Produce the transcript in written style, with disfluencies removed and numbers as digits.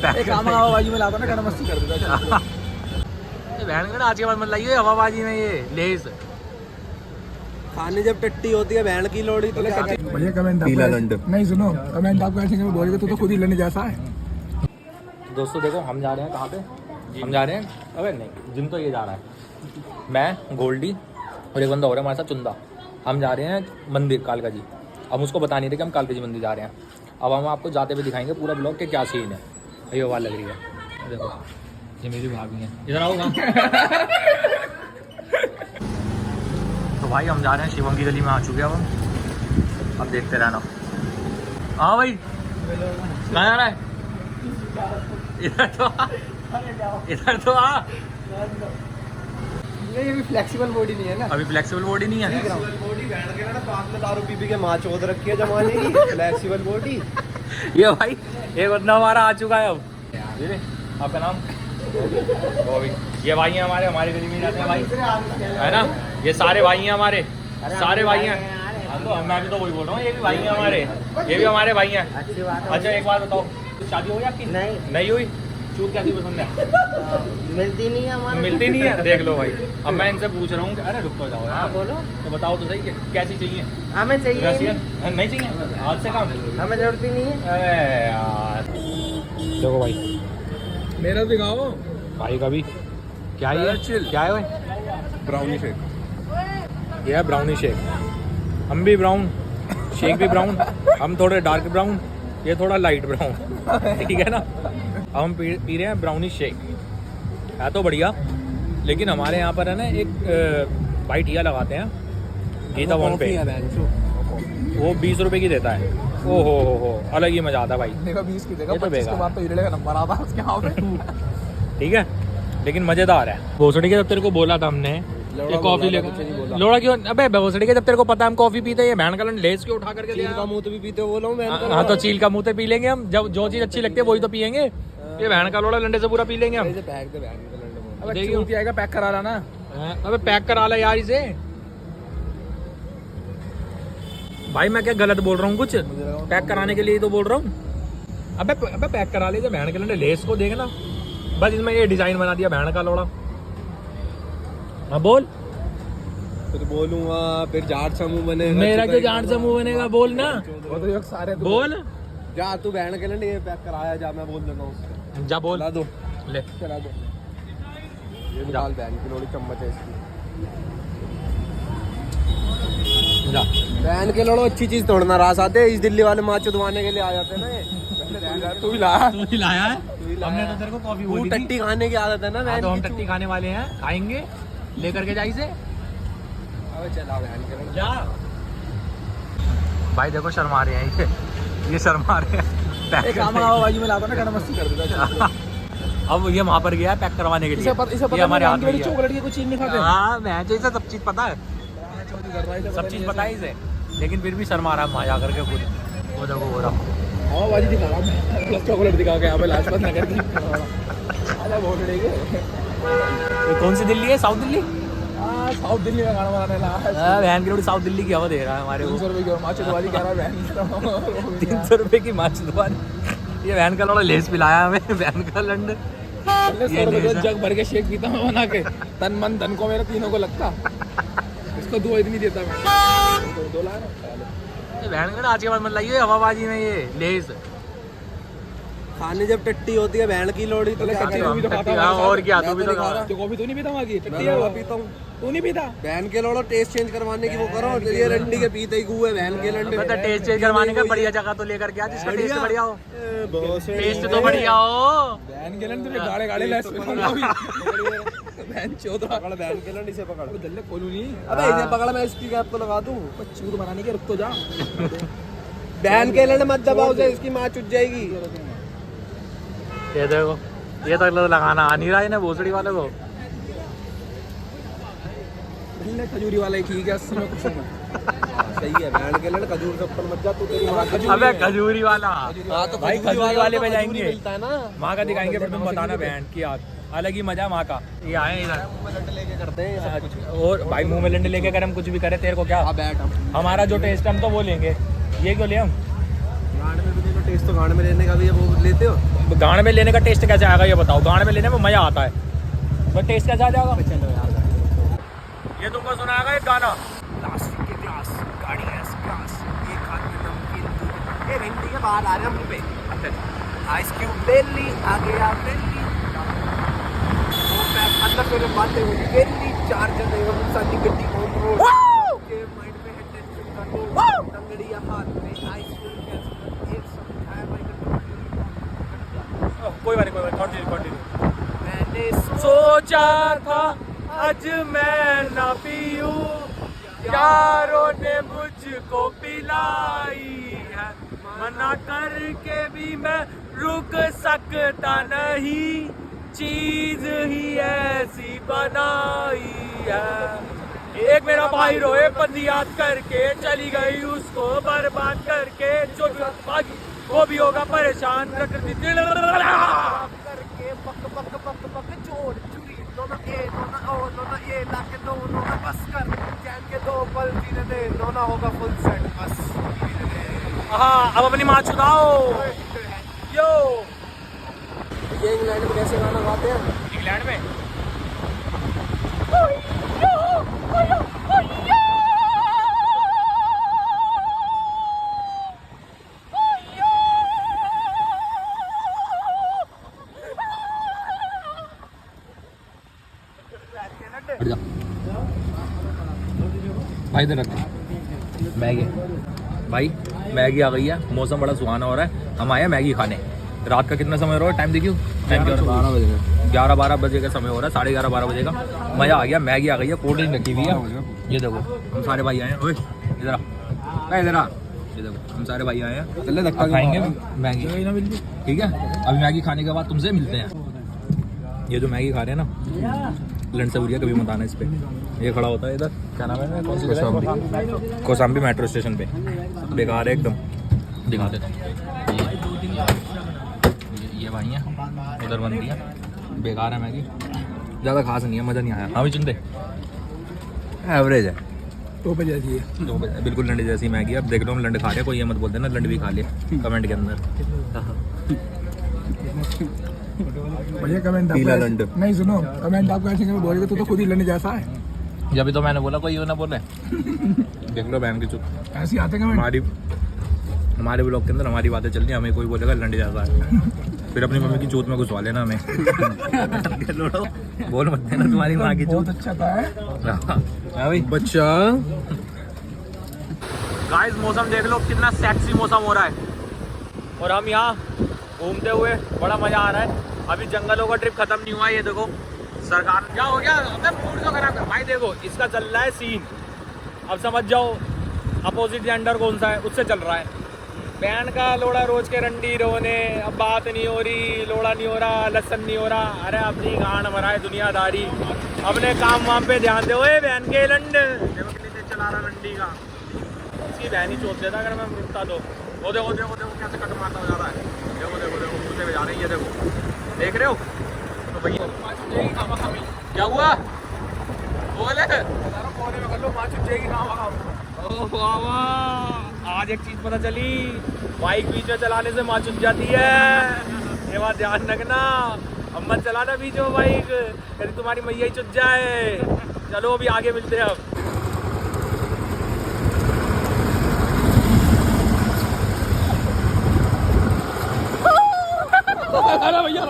Pack काम हवाबाजी में लाता ना, कहना मस्ती कर देता। बहन का आज के बाद मत लाइए हवाबाजी में ये लेस खाने जब टट्टी होती है बहन की लोड़ी तो भैया कमेंट नहीं सुनो, कमेंट आपको ऐसे बोलेगा तू तो खुद ही लेने जैसा है। दोस्तों देखो हम जा रहे हैं कहाँ पे, हम जा रहे हैं अबे नहीं जिम तो ये जा रहा है, मैं गोल्डी और एक बंदा हो रहा है हमारे साथ चुंदा, हम जा रहे हैं मंदिर कालका जी। अब उसको बता नहीं रहे कि हम कालका जी मंदिर जा रहे हैं। अब हम आपको जाते हुए दिखाएंगे पूरा ब्लॉग के क्या सीन है। ये आवाज़ लग रही है देखो, ये मेरी भाभी है, इधर आओगा। तो भाई हम जा रहे हैं शिवम की गली में आ चुके हैं अब देखते रहना। हाँ भाई कहाँ जा रहा है, इधर तो आ। ये भी फ्लेक्सिबल बॉडी नहीं है ना, अभी फ्लेक्सिबल बॉडी नहीं है। बॉडी बैंड के ना पास में दारू पी के माँ चौध रखी है जमाने की। फ्लेक्सिबल बॉडी ये भाई एक बंदा हमारा आ चुका है अब। ये आपका नाम बॉबी, ये भाई हैं हमारे, हमारे गली में जाते हैं भाई, है ना। ये सारे भाई हैं हमारे, सारे भाई हैं। मैं भी तो वही बोल रहा हूँ, ये भी भाई हैं हमारे, ये भी हमारे भाई हैं। अच्छा एक बात बताओ, शादी हो गई आपकी? नहीं हुई। चूत क्या पसंद है? मिलती नहीं है हमारे, मिलती नहीं है। देख लो भाई, अब मैं इनसे पूछ रहा हूँ, अरे रुक तो जाओ यार, बोलो तो बताओ तो सही कैसी चाहिए? हमें चाहिए रशियन नहीं चाहिए, आज से काम हमें जरूरत ही नहीं है। अरे यार देखो भाई मेरा दिखाओ भाई का भी क्या है, क्या है भाई? ब्राउनी शेक, ये है ब्राउनी शेक, हम भी ब्राउन, शेक भी ब्राउन, हम थोड़े डार्क ब्राउन, ये थोड़ा लाइट ब्राउन, ठीक है ना। अब हम पी रहे हैं ब्राउनी शेक, है तो बढ़िया, लेकिन हमारे यहाँ पर है ना एक वाइट हीया लगाते हैं गीता वन पे, वो 20 रुपए की देता है। ओ हो अलग ही मजा आता है भाई। देखो 20 की देगा, 25 के बाद तो हीरे का नंबर आता है उसके यहाँ पे। ठीक है लेकिन मजेदार है। भोसड़ी के जब तेरे को बोला था हमने ये कॉफी लेकर, लोड़ा क्यों? अबे भोसड़ी के जब तेरे को पता है हम कॉफी पीते हैं, ये बहन का लेस क्यों उठा करके दिया? का मुंह तो भी पीते हो बोला हूं। हाँ तो चील का मुंह तो पी लेंगे हम, जब जो चीज अच्छी लगती है वही तो पियेंगे। ये बहन का लोड़ा लंडे से पूरा पी लेंगे हम। पैक करा लाना। अबे पैक करा ला यार इसे। भाई मैं क्या गलत बोल रहा हूँ कुछ? पैक कराने के लिए तो बोल रहा हूँ। अबे पैक करा ले, बहन के लंडे लेस को देखना, बस इसमें ये डिजाइन बना दिया बहन का लोड़ा। हाँ बोल। फिर बोलूंगा, फिर जाट सा मुंह बनेगा। मेरा क्यों जाट सा मुंह बनेगा? बोल ना, सारे बोल। जा तू बहन के लिए पैक कराया जा, मैं बोल देता हूँ। जा बोल। ला दो, ले चला दो। ये निकाल बहन की लोड़ी, चम्मच है इसकी। जा बहन के लोड़ो अच्छी चीज तोड़ना रास आते, इस दिल्ली वाले माँ चुदवाने के लिए आ जाते ना ये। तू ही लाया है। हमने तो तेरे को कॉफी बोली थी। टट्टी खाने की आदत है ना। तो हम टट्टी खाने वाले हैं, खाएंगे लेकर के जाइए। अबे चला बहन के जा भाई, देखो शर्मा रहे हैं ये शर्मा रहे हैं। काम हवाबाजी में लाता ना, कहना मस्ती कर देता। अब ये वहाँ पर गया है पैक करवाने के लिए। ये हमारे हाथ में चॉकलेट की कुछ चीज नहीं खाते। हाँ मैं जो इसे सब चीज पता है, सब चीज पता है इसे, लेकिन फिर भी शर्मा रहा है वहाँ जा करके खुद। वो देखो हो रहा हवाबाजी दिखा रहा हूँ, चॉकलेट दिखा के यहाँ पे लाजपत नगर की। कौन सी दिल्ली है? साउथ दिल्ली। साउथ दिल्ली में खाना बनाने लगा। बहन की रोटी साउथ दिल्ली की हवा दे रहा है हमारे को। 300 रुपए की माछ वाली कह रहा है। 300 रुपए की माछ वाली। ये बहन का लोड़ा लेस पिलाया हमें, बहन का लंड। जग भर के शेक पीता मैं बना के, तन मन धन को मेरा तीनों को लगता। इसको दो इतनी देता मैं, 2 लाख। बहन का आज के बाद मत लाइए हवाबाजी में ये लेस। खाने जब टट्टी होती है बहन की लोड़ी तो और क्या? तू भी तो कॉफी तो नहीं पीता वहाँ की? टट्टी है पीता हूँ। तू नहीं पीता? बहन के लोड़ो टेस्ट चेंज करवाने की वो करो, ये रंडी के पीते ही गुए बहन के लंडे। मतलब टेस्ट चेंज करवाने का बढ़िया जगह तो लेकर के आ जिसका टेस्ट बढ़िया हो। टेस्ट तो बढ़िया हो। बहन के लंडे गाड़े गाड़े लेस पिलाऊंगा अभी। बहन चौधरा पकड़, बहन के लंडे से पकड़। दल्ले खोलू नहीं। अबे इसे पकड़, मैं इसकी कैप तो लगा दूं। चूर बनाने के रुक तो जा। बहन के लंडे मत दबाओ से, इसकी माँ चुट जाएगी। ये देखो, ये तक लगाना आ नहीं रहा है ना भोसड़ी वाले को। खजूरी वाला ठीक है, 80 में कुछ सही है। बहन के लड़ खजूर चप्पल मत जा तू, तेरी माँ। अबे खजूरी वाला। हाँ तो भाई खजूरी वाले पे जाएंगे, मिलता है ना माँ का दिखाएंगे, फिर तुम बताना बहन की याद अलग ही मजा माँ का। ये आए इधर लेके करते हैं और भाई मुंह में लंडे लेके कर हम कुछ भी करें तेरे को क्या? बैठ, हमारा जो टेस्ट हम तो वो लेंगे, ये क्यों ले हम? टेस्ट तो गांड में लेने का भी है, वो लेते हो? गांड में लेने का टेस्ट कैसे आएगा ये बताओ? गांड में लेने में मजा आता है, पर टेस्ट कैसे आ जाएगा? चलो यार, ये तुमको सुनाएगा एक गाना, प्लास्टिक के ग्लास, गाड़ी है ग्लास, एक हाथ में नमकीन, ये भिंडी के बाहर आ रहे हम पे। आइस क्यूब ले ली, आ गया बेली, वो मैं अंदर से बातें हुई बेली, चार जने हम सानी गड्डी ऑन रोड के माइंड में है टेंशन का लोड, टंगड़िया हाथ में आइस क्यूब कैसे एक समझाया भाई कोई बात नहीं, कंटिन्यू। मैंने सोचा था आज मैं ना पीऊं, यारों ने मुझको पिलाई है, मना करके भी मैं रुक सकता नहीं, चीज ही ऐसी बनाई है। एक मेरा भाई रोए बंदी याद करके, चली गई उसको बर्बाद करके, जो बाकी वो भी होगा परेशान, प्रकृति करके पक पक पक पक जोड़ चुरी दोनों ये लाके दोनों बस कर चैन के दो पल जीने दे, दोनों होगा फुल सेट बस। हाँ, अब अपनी माँ छुड़ाओ। यो ये इंग्लैंड में कैसे गाना गाते हैं? इंग्लैंड में भाई इधर रखते मैगी। भाई मैगी आ गई है, मौसम बड़ा सुहाना हो रहा है, हम आए हैं मैगी खाने। रात का कितना समय हो रहा है? टाइम देखियो, टाइम क्या हो रहा है? 11-12 बजे का समय हो रहा है, 11:30-12 बजे का। मज़ा आ गया, मैगी आ गई है, कोल्ड ड्रिंक रखी हुई है। ये देखो हम सारे भाई आए हैं, ओए इधर आ, इधर आ, ये देखो हम सारे भाई आए हैं, चल धक्का खाएंगे मैगी, ठीक है? अभी मैगी खाने के बाद तुमसे मिलते हैं। ये जो मैगी खा रहे हैं ना, लंच से बुढ़िया कभी मत आना इस पे। ये खड़ा होता है इधर, क्या नाम है, कौन सी जगह? कौसाम्बी मेट्रो स्टेशन पे, बेकार है एकदम। दिखाते तुम, ये भाई हैं, उधर बनती है, बेकार है मैगी, ज़्यादा खास नहीं है, मज़ा नहीं आया। हाँ भी चुनते, एवरेज है, तो पे जैसी है, तो बिल्कुल लंड जैसी मैगी। अब देख लो हम लंड खा रहे हैं, कोई ये मत बोलते ना लंड भी खा ले कमेंट के अंदर। बढ़िया कमेंट पीला लंड नहीं, सुनो कमेंट आपको ऐसे क्यों बोलेगा, तो खुद ही लंड जैसा है। जब तो मैंने बोला कोई ये ना बोले। देख लो बहन की चुप, ऐसे आते कमेंट। हमारे ब्लॉग के अंदर हमारी बातें चल रही, हमें कोई बोलेगा लंड जैसा है, फिर अपनी मम्मी की चूत में घुसवा लेना हमें। बोल मत देना तुम्हारी माँ की चूत। अच्छा था भाई बच्चा। गाइस मौसम देख लो कितना सेक्सी मौसम हो रहा है, और हम यहाँ घूमते हुए बड़ा मजा आ रहा है। अभी जंगलों का ट्रिप खत्म नहीं हुआ, ये देखो सरकार क्या हो गया, अबे मूड तो खराब भाई। देखो इसका चल रहा है सीन, अब समझ जाओ अपोजिट जेंडर कौन सा है, उससे चल रहा है। बहन का लोड़ा रोज के रंडी रोने, अब बात नहीं हो रही, लोड़ा नहीं हो रहा, लसन नहीं हो रहा। अरे अपनी गांड मराए दुनियादारी, अपने काम वाम पे ध्यान दे। ओए बहन के लंड देखो कितनी तेज चला रहा रंडी का, उसकी बहन ही चोट देता अगर मैं रुकता तो। वो देखो देखो देखो कैसे कट मारता हो जा रहा है, देखो देखो देखो मुझे बजा रही है, देखो देख रहे हो? तो भैया क्या हुआ बोले कोने में कर लो, माँ चुप जाएगी ना। ओह वाह, आज एक चीज पता चली, बाइक बीच में चलाने से माँ चुप जाती है। ये बात ध्यान रखना, अब मत चलाना बीच में बाइक, यदि तुम्हारी मैया ही चुप जाए। चलो अभी आगे मिलते हैं अब। भैया